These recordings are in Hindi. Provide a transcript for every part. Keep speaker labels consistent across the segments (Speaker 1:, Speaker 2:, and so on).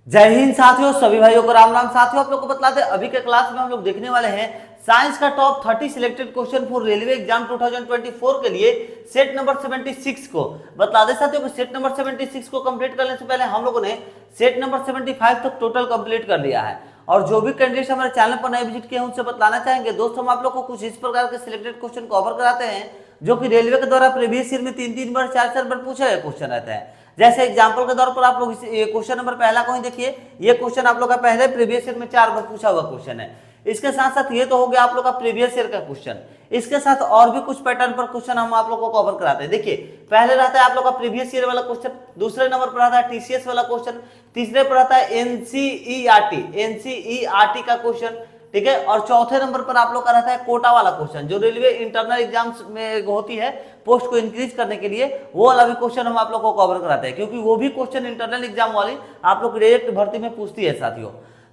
Speaker 1: जय हिंद साथियों, सभी भाइयों को राम राम। साथियों, आप लोग को बता दें अभी के क्लास में हम लोग देखने वाले हैं साइंस का top 30 selected question for railway exam 2024 के लिए सेट नंबर 76 को। बता दें साथियों को सेट नंबर 76 को कंप्लीट करने से पहले हम लोगों ने सेट नंबर 75 तक टोटल कंप्लीट कर लिया है। और जो भी कैंडिडेट हमारे चैनल पर नए विजिट किए हैं उनसे बतलाना चाहेंगे दोस्तों, हम आप लोग को कुछ इस प्रकार के सिलेक्टेड क्वेश्चन कवर कराते हैं जो कि रेलवे के द्वारा प्रीवियस ईयर में 3-3 बार 4-4 बार पूछा गया क्वेश्चन रहता है। जैसे एग्जांपल के तौर पर आप लोग क्वेश्चन नंबर पहला को ही देखिए। ये क्वेश्चन आप लोग का पहले प्रीवियस ईयर में 4 बार पूछा हुआ क्वेश्चन है। इसके साथ साथ ये तो हो गया आप लोग का प्रीवियस ईयर का क्वेश्चन। इसके साथ और भी कुछ पैटर्न पर क्वेश्चन हम आप लोग को कवर कराते हैं। देखिए, पहले रहता है आप लोग का प्रीवियस ईयर वाला क्वेश्चन, दूसरे नंबर पर रहता है टीसीएस वाला क्वेश्चन, तीसरे पर रहता है एनसीईआरटी का क्वेश्चन, ठीक है। और चौथे नंबर पर आप लोग का रहता है कोटा वाला क्वेश्चन, जो रेलवे इंटरनल एग्जाम्स में होती है पोस्ट को इंक्रीज करने के लिए, वो वाला भी क्वेश्चन हम आप लोग को कवर कराते हैं, क्योंकि वो भी क्वेश्चन इंटरनल एग्जाम वाली आप लोग डायरेक्ट भर्ती में पूछती है साथियों।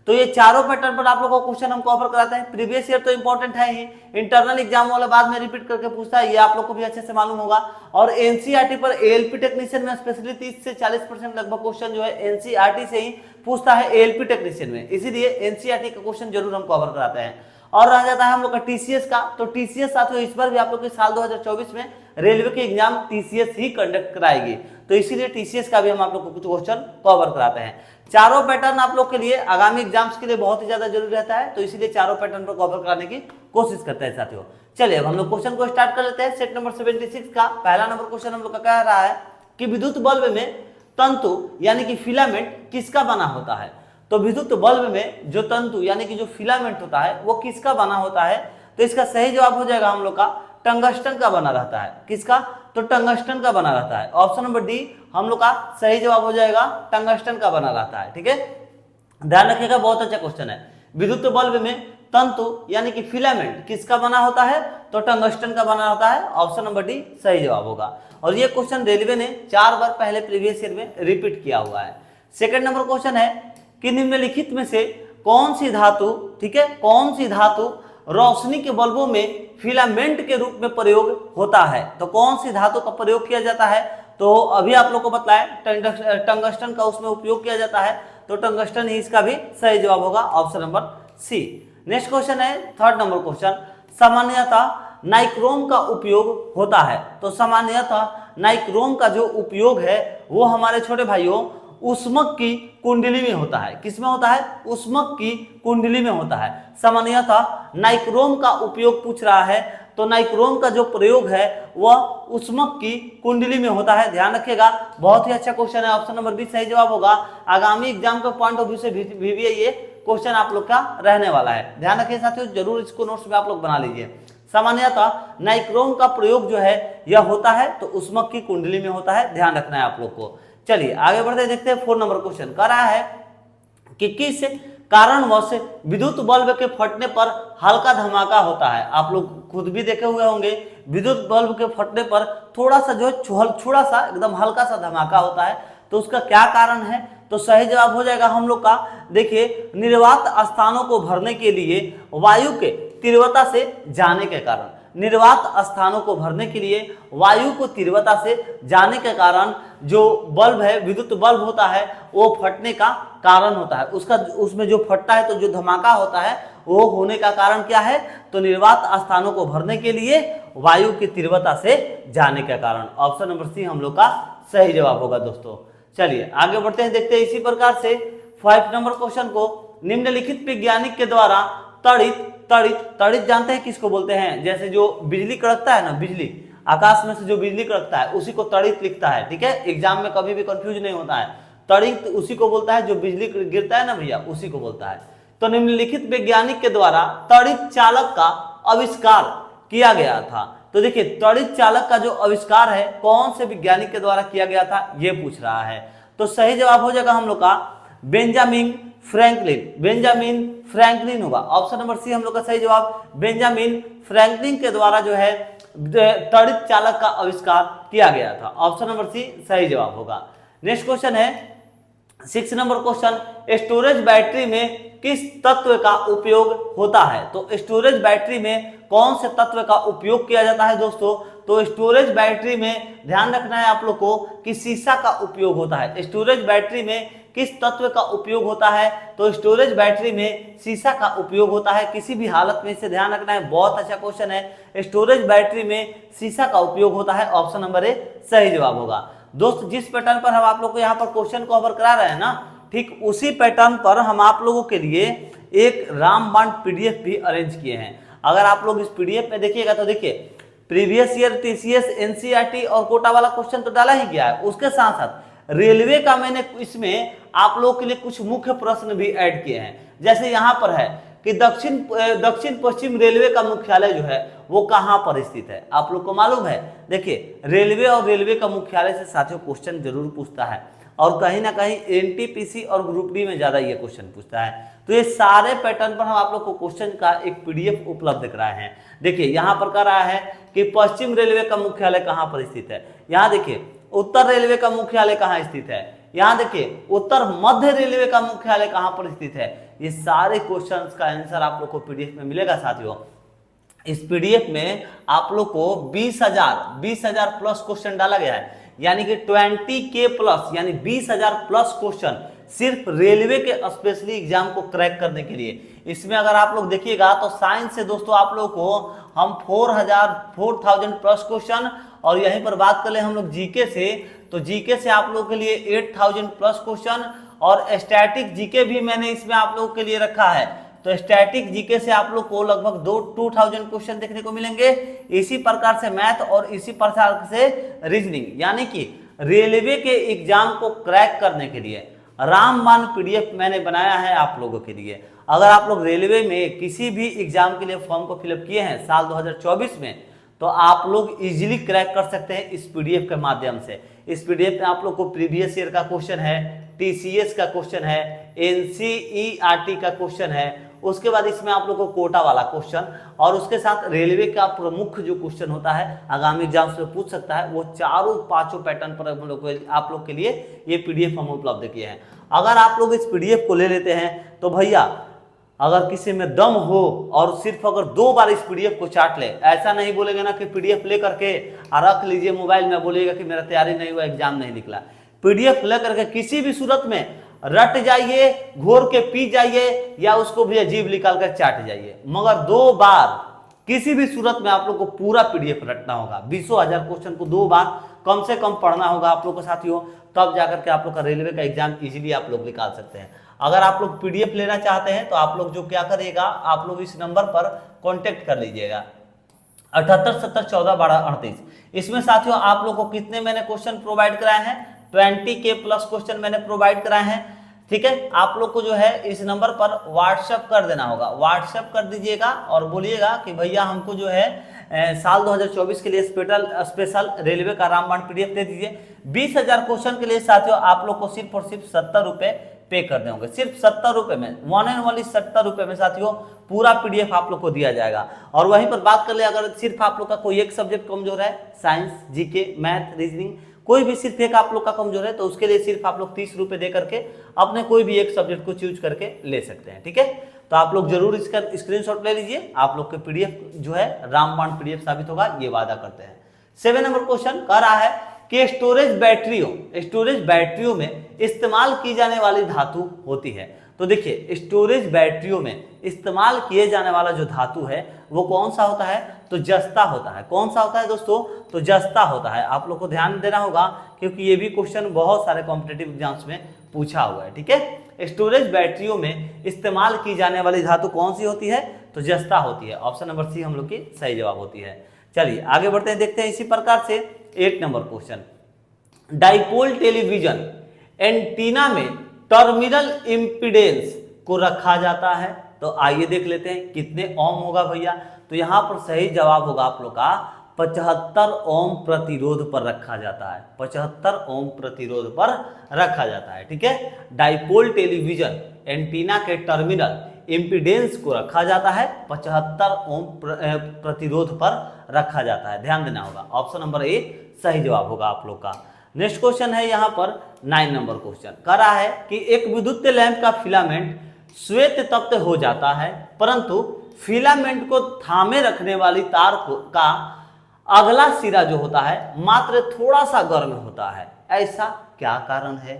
Speaker 1: तो ये चारों पैटर्न पर आप लोगों को क्वेश्चन हम कवर कराते हैं। प्रीवियस ईयर तो इंपॉर्टेंट है ही, इंटरनल एग्जाम वाला बाद में रिपीट करके पूछता है, ये आप लोग को भी अच्छे से मालूम होगा। और एनसीईआरटी पर एएलपी टेक्नीशियन में स्पेशली 30 से 40% लगभग क्वेश्चन जो है एनसीईआरटी से ही पूछता है एएलपी टेक्नीशियन में, इसीलिए एनसीईआरटी का क्वेश्चन जरूर हम कवर कराते हैं। और रह जाता है हम लोग का टीसीएस का। तो टीसीएस साथियों इस बार भी आप लोग के साल 2024 में रेलवे के एग्जाम टीसीएस ही कंडक्ट कराएगी, तो इसीलिए टीसीएस का भी हम आप लोग को कुछ क्वेश्चन कवर कराते हैं। चारों पैटर्न आप लोग के लिए आगामी एग्जाम्स के लिए बहुत ही ज्यादा जरूरी रहता है, तो इसीलिए चारों पैटर्न पर कवर कराने की कोशिश करते हैं साथियों। चलिए अब हम लोग क्वेश्चन को स्टार्ट कर लेते हैं। सेट नंबर 76 का पहला नंबर क्वेश्चन हम लोग का कह रहा है कि विद्युत बल्ब में तंतु यानी कि फिलामेंट किसका बना होता है। तो विद्युत बल्ब में जो तंतु यानी कि जो फिलामेंट होता है वो किसका बना होता है। तो इसका सही जवाब हो जाएगा हम लोग का टंगस्टन का बना रहता है। किसका? तो टंगस्टन का बना रहता है। ऑप्शन नंबर डी हम लोग का सही जवाब हो जाएगा, टंगस्टन का बना रहता है। ठीक है, ध्यान रखिएगा, बहुत अच्छा क्वेश्चन है। विद्युत बल्ब में तंतु यानी कि फिलामेंट किसका बना होता है, तो टंगस्टन का बना होता है। ऑप्शन नंबर डी सही जवाब होगा। और ये क्वेश्चन रेलवे ने 4 बार पहले प्रीवियस ईयर में रिपीट किया हुआ है। सेकंड नंबर क्वेश्चन है कि निम्नलिखित में से कौन सी धातु, ठीक है, कौन सी धातु रोशनी के बल्बों में फिलामेंट के रूप में प्रयोग होता है। तो कौन सी धातु का प्रयोग किया जाता है, तो अभी आप लोग को बताया टंगस्टन का उसमें उपयोग किया जाता है, तो टंगस्टन ही इसका भी सही जवाब होगा। Option number C. Next question है थर्ड नंबर क्वेश्चन, सामान्यतः नाइक्रोम का उपयोग होता है। तो सामान्यतः नाइक्रोम का जो उपयोग है वो हमारे छोटे भाइयों उष्मक की कुंडली में होता है। किसमें होता है? उष्मक की कुंडली में होता है। सामान्यतः नाइक्रोम का उपयोग पूछ रहा है, तो नाइक्रोम का जो प्रयोग है वह उष्मक की कुंडली में होता है। ध्यान रखिएगा, बहुत ही अच्छा क्वेश्चन है। ऑप्शन नंबर बी सही जवाब होगा। आगामी एग्जाम के पॉइंट ऑफ व्यू से भी ये क्वेश्चन आप लोग का रहने वाला है। ध्यान रखिए साथियों, जरूर इसको नोट्स में आप लोग बना लीजिए। सामान्यतः नाइक्रोम का प्रयोग जो है यह होता है तो उष्मक की कुंडली में होता है, ध्यान रखना है आप लोग को। चलिए आगे बढ़ते देखते हैं। 4 नंबर क्वेश्चन कह रहा है कि किस कारणवश विद्युत बल्ब के फटने पर हल्का धमाका होता है। आप लोग खुद भी देखे हुए होंगे, विद्युत बल्ब के फटने पर थोड़ा सा जो थोड़ा सा एकदम हल्का सा धमाका होता है, तो उसका क्या कारण है। तो सही जवाब हो जाएगा हम लोग का, देखिए, निर्वात स्थानों को भरने के लिए वायु के तीव्रता से जाने के कारण। निर्वात स्थानों को भरने के लिए वायु को तीव्रता से जाने के कारण जो बल्ब है, विद्युत बल्ब होता है, वो फटने का कारण होता है। उसमें जो फटता है तो जो धमाका होता है वो होने का कारण क्या है, तो निर्वात स्थानों को भरने के लिए वायु की तीव्रता से जाने के कारण। ऑप्शन नंबर सी हम लोग का सही जवाब होगा दोस्तों। चलिए आगे बढ़ते हैं, देखते हैं इसी प्रकार से 5 नंबर क्वेश्चन को, निम्नलिखित वैज्ञानिक के द्वारा तड़ित जानते हैं किसको बोलते हैं। जैसे जो बिजली कड़कता है ना, बिजली आकाश में से जो बिजली कड़कता है उसी को तड़ित लिखता है। ठीक है, एग्जाम में कभी भी कंफ्यूज नहीं होता है। तड़ित उसी को बोलता है जो बिजली गिरता है ना भैया, उसी को बोलता है। तो निम्नलिखित वैज्ञानिक के द्वारा तड़ित चालक का आविष्कार किया गया था। तो देखिए, तड़ित चालक का जो आविष्कार है कौन से वैज्ञानिक के द्वारा किया गया था, ये पूछ रहा है। तो सही जवाब हो जाएगा हम लोग का बेंजामिन फ्रैंकलिन होगा। ऑप्शन नंबर सी हम लोग का सही जवाब, बेंजामिन फ्रैंकलिन के द्वारा जो है तड़ित चालक का आविष्कार किया गया था। ऑप्शन नंबर सी सही जवाब होगा। नेक्स्ट क्वेश्चन है 6 नंबर क्वेश्चन, स्टोरेज बैटरी में किस तत्व का उपयोग होता है। तो स्टोरेज बैटरी में कौन से तत्व का उपयोग किया जाता है दोस्तों। तो स्टोरेज बैटरी में ध्यान रखना है आप लोग को कि सीसा का उपयोग होता है। स्टोरेज बैटरी में किस तत्व का उपयोग होता है? तो स्टोरेज बैटरी में शीशा का उपयोग होता है किसी भी हालत में, इसे ध्यान रखना है, बहुत अच्छा क्वेश्चन है। स्टोरेज बैटरी में शीशा का उपयोग होता है, ऑप्शन नंबर ए सही जवाब होगा। दोस्त जिस पैटर्न पर हम आप लोग को यहाँ पर क्वेश्चन कवर करा रहे हैं ना, ठीक उसी पैटर्न पर हम आप लोगों के लिए एक रामबाण पीडीएफ भी अरेंज किए हैं। अगर आप लोग इस पीडीएफ में देखिएगा तो देखिए प्रीवियस ईयर टीसीएस एनसीईआरटी और कोटा वाला क्वेश्चन तो डाला ही गया है, उसके साथ साथ रेलवे का मैंने इसमें आप लोगों के लिए कुछ मुख्य प्रश्न भी ऐड किए हैं। जैसे यहाँ पर है कि दक्षिण पश्चिम रेलवे का मुख्यालय जो है वो कहाँ पर स्थित है, आप लोग को मालूम है? देखिए रेलवे और रेलवे का मुख्यालय से साथियों क्वेश्चन जरूर पूछता है, और कहीं ना कहीं एनटीपीसी और ग्रुप डी में ज्यादा ये क्वेश्चन पूछता है। तो ये सारे पैटर्न पर हम आप लोग को क्वेश्चन का एक पीडीएफ उपलब्ध कराए हैं। देखिए यहाँ पर कह रहा है कि पश्चिम रेलवे का मुख्यालय कहाँ पर स्थित है, यहाँ देखिए उत्तर रेलवे का मुख्यालय कहाँ स्थित है, यहाँ देखिए उत्तर मध्य रेलवे का मुख्यालय कहाँ पर स्थित है। ये सारे क्वेश्चंस का आंसर आप लोग को पीडीएफ में मिलेगा साथियों। इस पीडीएफ में आप लोग को 20,000 प्लस क्वेश्चन डाला गया है, यानी कि 20K प्लस यानी 20,000 प्लस क्वेश्चन सिर्फ रेलवे के स्पेशली एग्जाम को क्रैक करने के लिए। इसमें अगर आप लोग देखिएगा तो साइंस से दोस्तों आप लोग को हम 4,000 प्लस क्वेश्चन, और यहीं पर बात कर ले हम लोग जीके से, तो जीके से आप लोगों के लिए 8,000 प्लस क्वेश्चन, और स्टैटिक जीके भी मैंने इसमें आप लोगों के लिए रखा है। तो स्टैटिक जीके से आप लोग को लगभग 2,000 क्वेश्चन देखने को मिलेंगे। इसी प्रकार से मैथ और इसी प्रकार से रीजनिंग, यानी कि रेलवे के एग्जाम को क्रैक करने के लिए रामबाण पीडीएफ मैंने बनाया है आप लोगों के लिए। अगर आप लोग रेलवे में किसी भी एग्जाम के लिए फॉर्म को फिलअप किए हैं साल 2024 में, तो आप लोग इजीली क्रैक कर सकते हैं इस पीडीएफ के माध्यम से। इस पीडीएफ में आप लोग को प्रीवियस ईयर का क्वेश्चन है, टीसीएस का क्वेश्चन है, एनसीईआरटी का क्वेश्चन है, उसके बाद इसमें आप लोग को कोटा वाला क्वेश्चन, और उसके साथ रेलवे का प्रमुख जो क्वेश्चन होता है आगामी एग्जाम्स में पूछ सकता है, वो चारों पांचों पैटर्न पर हम लोग आप लोग के लिए ये पीडीएफ हम उपलब्ध किए हैं। अगर आप लोग इस पीडीएफ को ले लेते हैं तो भैया अगर किसी में दम हो और सिर्फ अगर 2 बार इस पीडीएफ को चाट ले, ऐसा नहीं बोलेगा ना कि पीडीएफ ले करके रख लीजिए मोबाइल में, बोलेगा कि मेरा तैयारी नहीं हुआ, एग्जाम नहीं निकला। पीडीएफ ले करके किसी भी सूरत में रट जाइए, घोर के पी जाइए, या उसको भी अजीब निकाल कर चाट जाइए, मगर 2 बार किसी भी सूरत में आप लोग को पूरा पीडीएफ रटना होगा। 20,000 क्वेश्चन को 2 बार कम से कम पढ़ना होगा आप लोग को साथियों, तब जाकर के आप लोग का रेलवे का एग्जाम इजीली आप लोग निकाल सकते हैं। अगर आप लोग पीडीएफ लेना चाहते हैं तो आप लोग जो क्या करिएगा, आप लोग इस नंबर पर कॉन्टेक्ट कर लीजिएगा 78 70 14 12 38। इसमें साथियों आप लोग को कितने मैंने क्वेश्चन प्रोवाइड कराए हैं, 20K प्लस क्वेश्चन मैंने प्रोवाइड कराए हैं। ठीक है, आप लोग को जो है इस नंबर पर व्हाट्सएप कर देना होगा, व्हाट्सएप कर दीजिएगा और बोलिएगा कि भैया हमको जो है साल 2024 के लिए स्पेशल रेलवे का रामबाण पीडीएफ दे दीजिए। 20,000 क्वेश्चन के लिए साथियों आप लोग को सिर्फ और सिर्फ 70 रुपए पे करने होंगे, सिर्फ 70 रुपए में, 1 एंड ओनली 70 रुपए में साथियों पूरा पीडीएफ आप लोग को दिया जाएगा। और वहीं पर बात कर ले, अगर सिर्फ आप लोग का कोई एक सब्जेक्ट कमजोर है, साइंस, जीके, मैथ, रीजनिंग, कोई भी सिर्फ एक आप लोग का कमजोर है, तो उसके लिए सिर्फ आप लोग 30 रुपए दे करके अपने कोई भी एक सब्जेक्ट को चूज करके ले सकते हैं। ठीक है, तो आप लोग जरूर इसका स्क्रीनशॉट ले लीजिए, आप लोग के पीडीएफ जो है रामबाण पीडीएफ साबित होगा, ये वादा करते हैं। 7 नंबर क्वेश्चन कह रहा है कि स्टोरेज बैटरियों में इस्तेमाल की जाने वाली धातु होती है। तो देखिए स्टोरेज बैटरियों में इस्तेमाल किए जाने वाला जो धातु है वो कौन सा होता है, तो जस्ता होता है। कौन सा होता है दोस्तों, तो जस्ता होता है। आप लोग को ध्यान देना होगा क्योंकि ये भी क्वेश्चन बहुत सारे कॉम्पिटिटिव एग्जाम्स में पूछा हुआ है। ठीक है, स्टोरेज बैटरियों में इस्तेमाल की जाने वाली धातु कौन सी होती है, तो जस्ता होती है। ऑप्शन नंबर सी हम लोग की सही जवाब होती है। चलिए आगे बढ़ते हैं, देखते हैं इसी प्रकार से 8 number question. Dipole television antenna में टर्मिनल इम्पीडेंस को रखा जाता है, तो आइए देख लेते हैं कितने ओम होगा भैया। तो यहाँ पर सही जवाब होगा आप लोग का 75 ओम प्रतिरोध पर रखा जाता है, 75 ओम प्रतिरोध पर रखा जाता है। ठीक है, डाइपोल टेलीविजन एंटीना के टर्मिनल इम्पीडेंस को रखा जाता है, 75 ओम प्रतिरोध पर रखा जाता है, ध्यान देना होगा। ऑप्शन नंबर ए सही जवाब होगा आप लोग का। नेक्स्ट क्वेश्चन है यहाँ पर 9 नंबर क्वेश्चन कह रहा है कि एक विद्युत लैंप का फिलामेंट श्वेत तप्त हो जाता है, परंतु फिलामेंट को थामे रखने वाली तार का अगला सिरा जो होता है मात्र थोड़ा सा गर्म होता है, ऐसा क्या कारण है।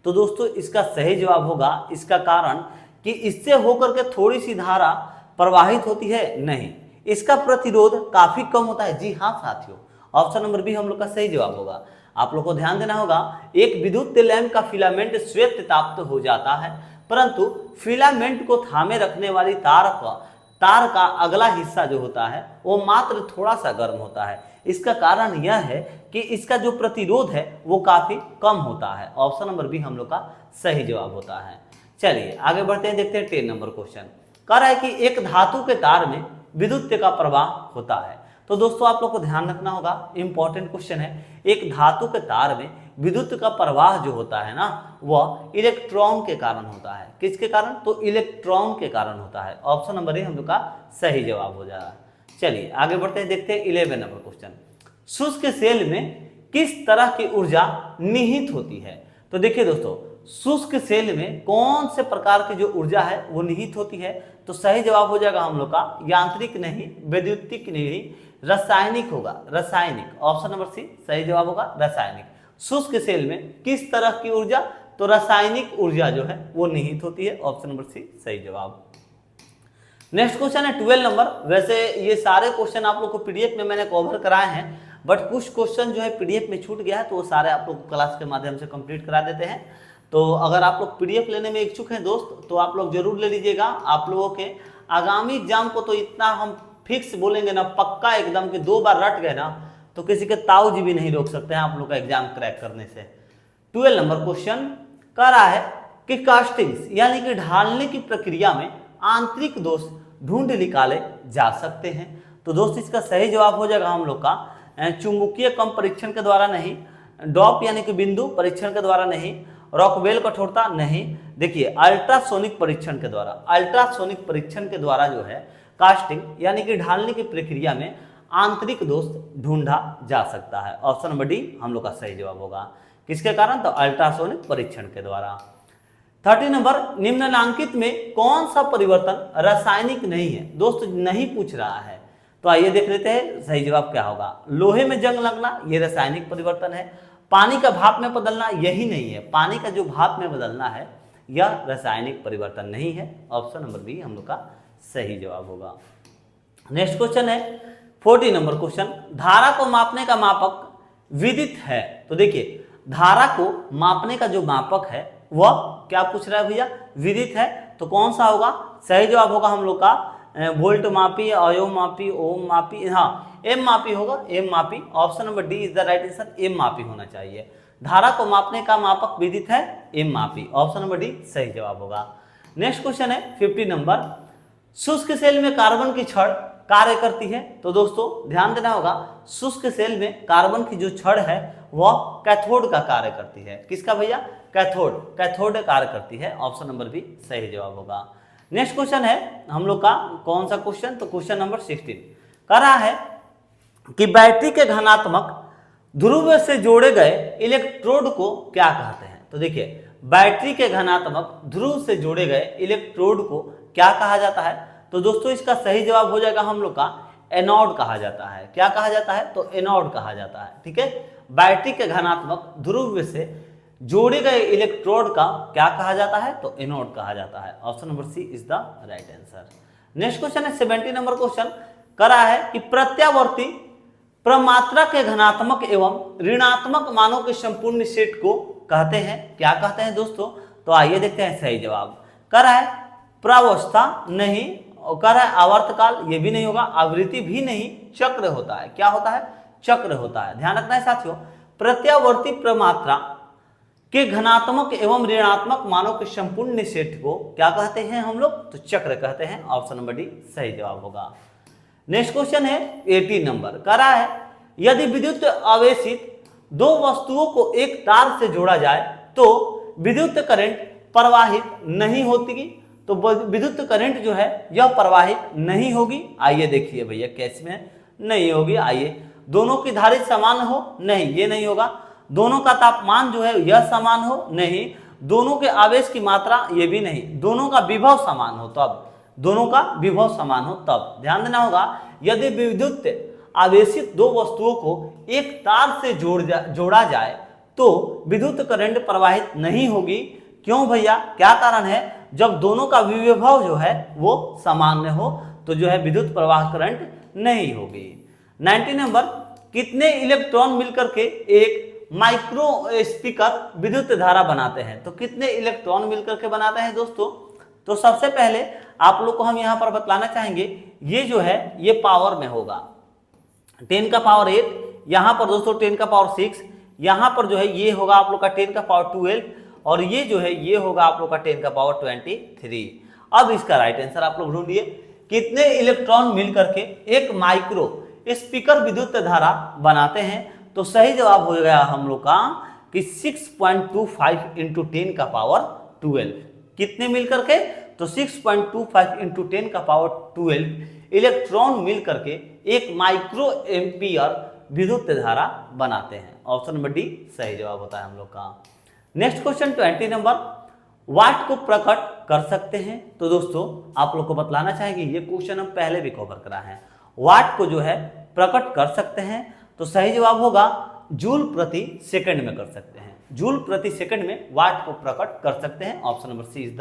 Speaker 1: तो दोस्तों इसका सही जवाब होगा, इसका कारण कि इससे होकर के थोड़ी सी धारा प्रवाहित होती है, नहीं, इसका प्रतिरोध काफी कम होता है। जी हाँ साथियों, ऑप्शन नंबर बी हम लोग का सही जवाब होगा। आप लोग को ध्यान देना होगा, एक विद्युत लैंप का फिलामेंट श्वेत ताप्त हो जाता है, परंतु फिलामेंट को थामे रखने वाली तार का अगला हिस्सा जो होता है वो मात्र थोड़ा सा गर्म होता है। इसका कारण यह है कि इसका जो प्रतिरोध है वो काफी कम होता है। ऑप्शन नंबर बी हम लोग का सही जवाब होता है। चलिए आगे बढ़ते हैं, देखते हैं 10 नंबर क्वेश्चन। कह रहा है कि एक धातु के तार में विद्युत का प्रवाह होता है। तो दोस्तों आप लोग को ध्यान रखना होगा, इंपॉर्टेंट क्वेश्चन है। एक धातु के तार में विद्युत का प्रवाह जो होता है ना, वह इलेक्ट्रॉन के कारण होता है। किसके कारण? तो इलेक्ट्रॉन के कारण होता है। ऑप्शन नंबर ए हम लोग का सही जवाब हो जाएगा। चलिए आगे बढ़ते हैं, देखते हैं 11 नंबर क्वेश्चन। शुष्क सेल में किस तरह की ऊर्जा निहित होती है? तो देखिए दोस्तों, शुष्क सेल में कौन से प्रकार की जो ऊर्जा है वो निहित होती है? तो सही जवाब हो जाएगा हम लोग का यांत्रिक नहीं, वैद्युतिक नहीं, रासायनिक होगा, रासायनिक। ऑप्शन नंबर सी सही जवाब होगा, रासायनिक। शुष्क सेल में किस तरह की ऊर्जा? तो रासायनिक ऊर्जा जो है वो निहित होती है। ऑप्शन नंबर सी सही जवाब। नेक्स्ट क्वेश्चन है 12 नंबर। वैसे ये सारे क्वेश्चन आप लोग को पीडीएफ में मैंने कवर कराए हैं, बट कुछ क्वेश्चन जो है पीडीएफ में छूट गया है, तो वो सारे आप लोग क्लास के माध्यम से कंप्लीट करा देते हैं। तो अगर आप लोग पीडीएफ लेने में इच्छुक हैं दोस्त, तो आप लोग जरूर ले लीजिएगा। आप लोगों के आगामी एग्जाम को तो इतना हम फिक्स बोलेंगे ना, पक्का एकदम कि 2 बार रट गए ना तो किसी के ताऊ जी भी नहीं रोक सकते हैं आप लोग का एग्जाम क्रैक करने से। 12 नंबर क्वेश्चन कह रहा है कि कास्टिंग्स यानी कि ढालने की प्रक्रिया में आंतरिक दोष ढूंढ निकाले जा सकते हैं। तो दोस्त इसका सही जवाब हो जाएगा हम लोग का चुंबकीय कम परीक्षण के द्वारा नहीं, डॉप यानी कि बिंदु परीक्षण के द्वारा नहीं, रॉकवेल कठोरता नहीं, देखिए अल्ट्रासोनिक परीक्षण के द्वारा। अल्ट्रासोनिक परीक्षण के द्वारा जो है कास्टिंग यानी कि ढालने की प्रक्रिया में आंतरिक दोष ढूंढा जा सकता है। ऑप्शन नंबर डी हम लोग का सही जवाब होगा। किसके कारण? तो अल्ट्रासोनिक परीक्षण के द्वारा। 30 नंबर, निम्नलिखित में कौन सा परिवर्तन रासायनिक नहीं है? दोस्त नहीं पूछ रहा है, तो आइए देख लेते हैं सही जवाब क्या होगा। लोहे में जंग लगना ये रासायनिक परिवर्तन है। पानी का भाप में बदलना यही नहीं है, पानी का जो भाप में बदलना है यह रासायनिक परिवर्तन नहीं है। ऑप्शन नंबर बी हम लोग का सही जवाब होगा। नेक्स्ट क्वेश्चन है 40 नंबर क्वेश्चन। धारा को मापने का मापक विदित है। तो देखिए धारा को मापने का जो मापक है वह क्या पूछ रहा है भैया? विदित है। तो कौन सा होगा? सही जवाब होगा हम लोग का वोल्ट मापी, अयो मापी, ओम मापी, हाँ एम मापी होगा, एम मापी। Option number D is the right answer, एम मापी होना चाहिए। धारा को मापने का मापक विदित है, एम मापी। ऑप्शन नंबर डी सही जवाब होगा। नेक्स्ट क्वेश्चन है 50 नंबर। शुष्क सेल में कार्बन की छड़ कार्य करती है। तो दोस्तों ध्यान देना होगा, शुष्क सेल में कार्बन की जो छड़ है वह कैथोड का कार्य करती है। किसका भैया? कैथोड, कैथोड कार्य करती है। ऑप्शन नंबर बी सही जवाब होगा। नेक्स्ट क्वेश्चन है हम लोग का कौन सा क्वेश्चन? तो क्वेश्चन नंबर 16 कह रहा है कि बैटरी के धनात्मक ध्रुव से जोड़े गए इलेक्ट्रोड को क्या कहते हैं? तो देखिए बैटरी के धनात्मक ध्रुव से जोड़े गए इलेक्ट्रोड को क्या कहा जाता है? तो दोस्तों इसका सही जवाब हो जाएगा हम लोग का एनोड कहा जाता है। क्या कहा जाता है? तो एनोड कहा जाता है। ठीक है, बैटरी के धनात्मक ध्रुव से जोड़े गए इलेक्ट्रोड का क्या कहा जाता है? तो एनोड कहा जाता है। Option number C is the right answer. Next question है 70 नंबर क्वेश्चन करा है कि प्रत्यावर्ती प्रमात्रा के धनात्मक एवं ऋणात्मक मानों के संपूर्ण सेट को कहते हैं। क्या कहते हैं दोस्तों? तो आइए देखते हैं सही जवाब। करा है प्रावस्था नहीं, और कह रहा है आवर्तकाल ये भी नहीं होगा, आवृत्ति भी नहीं, चक्र होता है। क्या होता है? चक्र होता है। ध्यान रखना है साथियों, प्रत्यावर्ती प्रमात्रा के घनात्मक एवं ऋणात्मक मानों के संपूर्ण सेट को क्या कहते हैं हम लोग? तो चक्र कहते हैं। ऑप्शन नंबर डी सही जवाब होगा। नेक्स्ट क्वेश्चन है 80 नंबर कह रहा है यदि विद्युत आवेशित दो वस्तुओं को एक तार से जोड़ा जाए तो विद्युत करंट प्रवाहित नहीं होती। तो विद्युत करंट जो है यह प्रवाहित नहीं होगी। आइए देखिए भैया कैसे में नहीं होगी। आइए, दोनों की धारिता समान हो? नहीं, ये नहीं होगा। दोनों का तापमान जो है यह समान हो? नहीं। दोनों के आवेश की मात्रा? ये भी नहीं। दोनों का विभव समान हो तब, दोनों का विभव समान हो तब। ध्यान देना होगा, यदि विद्युत आवेशित दो वस्तुओं को एक तार से जोड़ा जाए तो विद्युत करंट प्रवाहित नहीं होगी। क्यों भैया, क्या कारण है? जब दोनों का विभव जो है वो सामान्य हो तो जो है विद्युत प्रवाह करंट नहीं होगी। 90 नंबर, कितने इलेक्ट्रॉन मिलकर के एक माइक्रो स्पीकर विद्युत धारा बनाते हैं? तो कितने इलेक्ट्रॉन मिलकर के बनाते हैं दोस्तों? तो सबसे पहले आप लोग को हम यहां पर बतलाना चाहेंगे, ये जो है ये पावर में होगा, 10 का पावर 8, यहां पर दोस्तों 10 का पावर 6, यहां पर जो है ये होगा आप लोग का 10 का पावर 12, और ये जो है ये होगा आप लोग का 10 का पावर 23। अब इसका राइट आंसर आप लोग ढूंढिए, कितने इलेक्ट्रॉन मिलकर के एक माइक्रो स्पीकर विद्युत धारा बनाते हैं? तो सही जवाब हो गया हम लोग का कि 6.25 इंटू 10 का पावर 12। कितने मिलकर के? तो 6.25 इंटू 10 का पावर 12 इलेक्ट्रॉन मिलकर के एक माइक्रो एम्पियर विद्युत धारा बनाते हैं। ऑप्शन नंबर डी सही जवाब होता है हम लोग का। नेक्स्ट क्वेश्चन 20 नंबर, वाट को प्रकट कर सकते हैं? तो दोस्तों आप लोग को बतलाना चाहेंगे, ये क्वेश्चन हम पहले भी कवर करा है। वाट को जो है प्रकट कर सकते हैं तो सही जवाब होगा जूल प्रति सेकंड में कर सकते हैं। जूल प्रति सेकंड में वाट को प्रकट कर सकते हैं। Option number C is the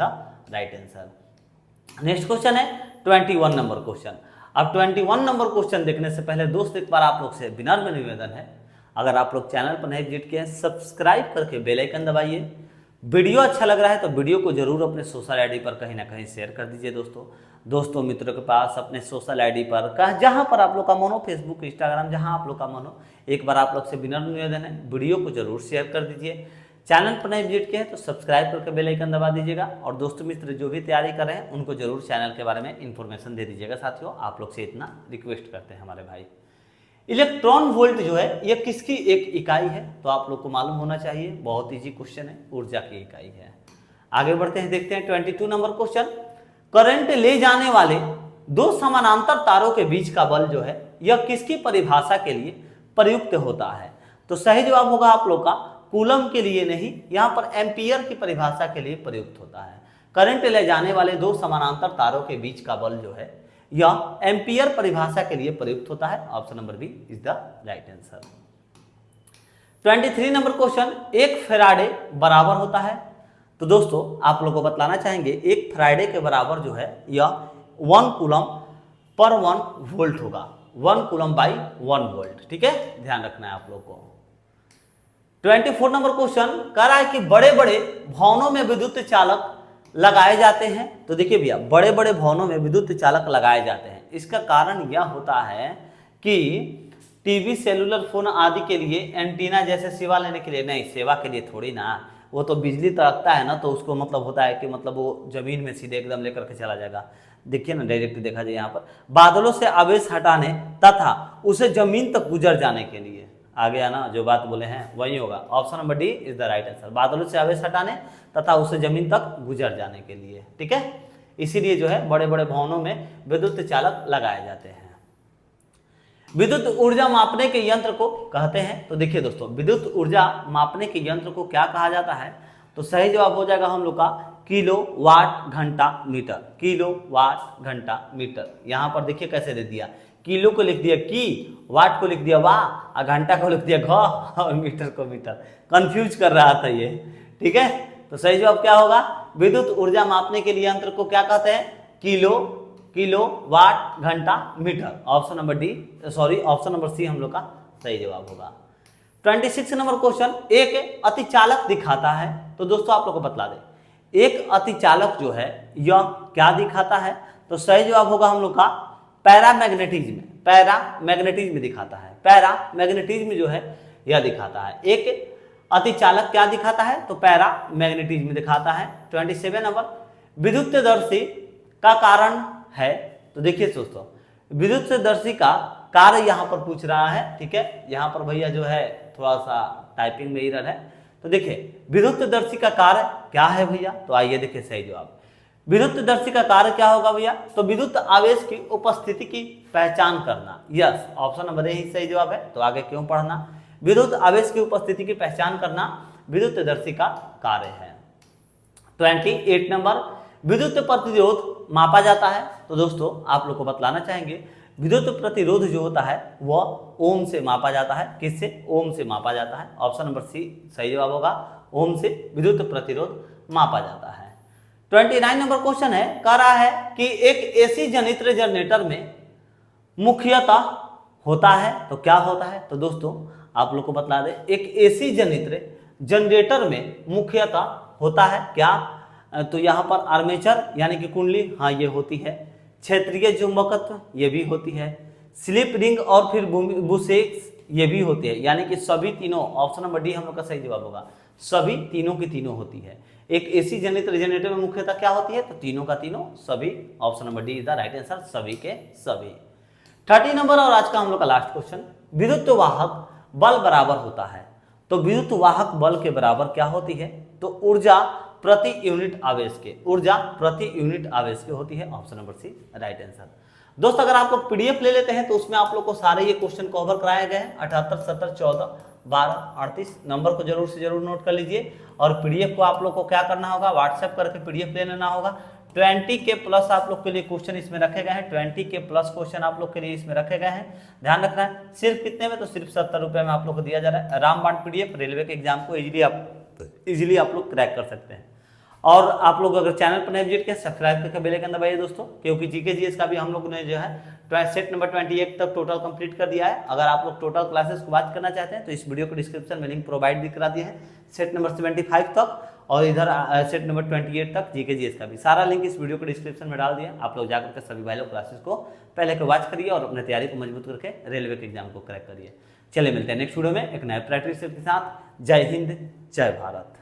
Speaker 1: right answer. Next question है 21 नंबर क्वेश्चन। अब 21 नंबर क्वेश्चन देखने से पहले दोस्त एक बार आप लोग से विनम्र निवेदन है, अगर आप लोग चैनल पर नहीं विजिट किए हैं सब्सक्राइब करके बेल आइकन दबाइए। वीडियो अच्छा लग रहा है तो वीडियो को जरूर अपने सोशल आईडी पर कहीं ना कहीं शेयर कर दीजिए दोस्तों मित्रों के पास, अपने सोशल आईडी पर, जहां पर आप लोग का मन हो, फेसबुक, इंस्टाग्राम, जहां आप लोग का मन हो। एक बार आप लोग से विनम्र निवेदन है, वीडियो को जरूर शेयर कर दीजिए। चैनल पर नहीं विजिट किए तो सब्सक्राइब करके बेल आइकन दबा दीजिएगा, और दोस्तों मित्र जो भी तैयारी कर रहे हैं उनको जरूर चैनल के बारे में इंफॉर्मेशन दे दीजिएगा। साथियों आप लोग से इतना रिक्वेस्ट करते हैं हमारे भाई। इलेक्ट्रॉन वोल्ट जो है ये किसकी एक इकाई है? तो आप लोग को मालूम होना चाहिए, बहुत इजी क्वेश्चन है, ऊर्जा की इकाई है। आगे बढ़ते हैं, देखते हैं 22 नंबर क्वेश्चन। करंट ले जाने वाले दो समानांतर तारों के बीच का बल जो है यह किसकी परिभाषा के लिए प्रयुक्त होता है? तो सही जवाब होगा आप लोग का कूलम के लिए नहीं, यहाँ पर एम्पियर की परिभाषा के लिए प्रयुक्त होता है। करंट ले जाने वाले दो समानांतर तारों के बीच का बल जो है यह एम्पियर परिभाषा के लिए प्रयुक्त होता है। Option number B is the right answer. 23 number question, एक फैराडे बराबर होता है? तो दोस्तों आप लोगों को बतलाना चाहेंगे, एक फैराडे के बराबर जो है यह 1 कूलम पर 1 वोल्ट होगा, 1 कूलम बाई 1 वोल्ट। ठीक है, ध्यान रखना है आप लोग को। 24 नंबर क्वेश्चन कह रहा है कि बड़े बड़े भवनों में विद्युत चालक लगाए जाते हैं। तो देखिए भैया, बड़े बड़े भवनों में विद्युत चालक लगाए जाते हैं, इसका कारण यह होता है कि टीवी, सेलुलर फोन आदि के लिए एंटीना जैसे सेवा लेने के लिए नहीं, सेवा के लिए थोड़ी ना, वो तो बिजली तड़कता है ना, तो उसको मतलब होता है कि मतलब वो जमीन में सीधे एकदम लेकर के चला जाएगा। देखिए ना, डायरेक्ट देखा जाए यहाँ पर बादलों से आवेश हटाने तथा उसे जमीन तक गुजर जाने के लिए। आगे आना जो बात बोले हैं वही होगा। Option number D is the right answer. बादलों से आवेश हटाने तथा उसे जमीन तक गुजर जाने के लिए। ठीक है, इसीलिए जो है बड़े बड़े भवनों में विद्युत चालक लगाए जाते हैं। विद्युत ऊर्जा मापने के यंत्र को कहते हैं? तो देखिए दोस्तों, विद्युत ऊर्जा मापने के यंत्र को क्या कहा जाता है? तो सही जवाब हो जाएगा हम लोग का किलो वाट घंटा मीटर। किलो वाट घंटा मीटर। यहाँ पर देखिए कैसे दे दिया, किलो को लिख दिया की, वाट को लिख दिया वा, और घंटा को लिख दिया घ, और मीटर को मीटर। कंफ्यूज कर रहा था ये। ठीक है, तो सही जवाब क्या होगा? विद्युत ऊर्जा मापने के लिए यंत्र को क्या कहते हैं? किलो वाट घंटा metre. Option number D, sorry option number C हम लोग का सही जवाब होगा। 26 नंबर क्वेश्चन, एक अतिचालक दिखाता है। तो दोस्तों आप लोग को बतला दे, एक अतिचालक जो है यह क्या दिखाता है? तो सही जवाब होगा हम लोग का पैरामैग्नेटिज्म। पैरामैग्नेटिज्म दिखाता है, पैरामैग्नेटिज्म जो है यह दिखाता है। एक अतिचालक क्या दिखाता है? तो पैरामैग्नेटिज्म दिखाता है। 27 नंबर, विद्युतदर्शी का कारण है। तो देखिए दोस्तों, विद्युतदर्शी का कार्य यहाँ पर पूछ रहा है। ठीक है, यहाँ पर भैया जो है थोड़ा सा टाइपिंग में एरर है। तो देखिए विद्युतदर्शी का कार्य क्या है भैया? तो आइए देखिए सही जवाब। विद्युतदर्शी का कार्य क्या होगा भैया? तो विद्युत आवेश की उपस्थिति की पहचान करना। यस, ऑप्शन नंबर ए ही सही जवाब है। तो आगे क्यों पढ़ना? विद्युत आवेश की उपस्थिति की पहचान करना विद्युतदर्शी का कार्य है। 28 नंबर, विद्युत प्रतिरोध मापा जाता है। तो दोस्तों आप लोग को बतलाना चाहेंगे, विद्युत प्रतिरोध जो होता है वह ओम से मापा जाता है। किससे? ओम से मापा जाता है। ऑप्शन नंबर सी सही जवाब होगा, ओम से विद्युत प्रतिरोध मापा जाता है। 29 नंबर क्वेश्चन है, कह रहा है कि एक एसी जनित्र जनरेटर में मुख्यतः होता है, तो क्या होता है? तो दोस्तों आप लोग को बता दें, एक एसी जनित्र जनरेटर में मुख्यतः होता है क्या? तो यहाँ पर आर्मेचर यानी कि कुंडली, हाँ ये होती है। क्षेत्रीय चुंबकत्व ये भी होती है। स्लिप रिंग और फिर बुशेस ये भी होती है, यानी कि सभी तीनों, ऑप्शन नंबर डी हम लोग का सही जवाब होगा, सभी तीनों की तीनों होती है। एक एसी जनित्र जनरेटर में मुख्यतः क्या होती है? तो तीनों का तीनों, सभी। Option number D is the right answer, सभी के सभी। 30 नंबर और आज का हम लोग का लास्ट क्वेश्चन, विद्युत वाहक बल बराबर होता है, तो विद्युत वाहक बल के बराबर क्या होती है? तो ऊर्जा प्रति यूनिट आवेश के, ऊर्जा प्रति यूनिट आवेश के होती है। Option number C right answer. दोस्तों अगर आप लोग पीडीएफ ले लेते हैं तो उसमें आप लोग को सारे ये क्वेश्चन कवर कराए गए हैं। 78, 70, 14, 12, 38 नंबर को जरूर से जरूर नोट कर लीजिए। और पीडीएफ को आप लोग को क्या करना होगा? व्हाट्सएप करके पीडीएफ ले लेना होगा। 20 के प्लस आप लोग के लिए क्वेश्चन इसमें रखे गए हैं, 20 के प्लस क्वेश्चन आप लोग के लिए इसमें रखे गए हैं। ध्यान रखना है, सिर्फ कितने में? तो सिर्फ 70 रुपये में आप लोग को दिया जा रहा है। रामबाण पीडीएफ रेलवे के एग्जाम को इजीली आप लोग क्रैक कर सकते हैं। और आप लोग अगर चैनल पर नए विजिट किया, सब्सक्राइब करके बेल आइकन दबाइए दोस्तों, क्योंकि जीके जीएस का भी हम लोग ने जो है सेट नंबर 28 तक टोटल कंप्लीट कर दिया है। अगर आप लोग टोटल क्लासेस को वॉच करना चाहते हैं तो इस वीडियो को डिस्क्रिप्शन में लिंक प्रोवाइड भी करा दिया है, सेट नंबर 75 तक और इधर सेट नंबर 28 तक जीके जीएस का भी सारा लिंक इस वीडियो को डिस्क्रिप्शन में डाल दिया। आप लोग जाकर के सभी भाई लोग क्लासेस को पहले के वॉच करिए और अपने तैयारी को मजबूत करके रेलवे के एग्जाम को क्रैक करिए। चलिए मिलते हैं नेक्स्ट वीडियो में एक नए प्रैक्टिस के साथ। जय हिंद, जय भारत।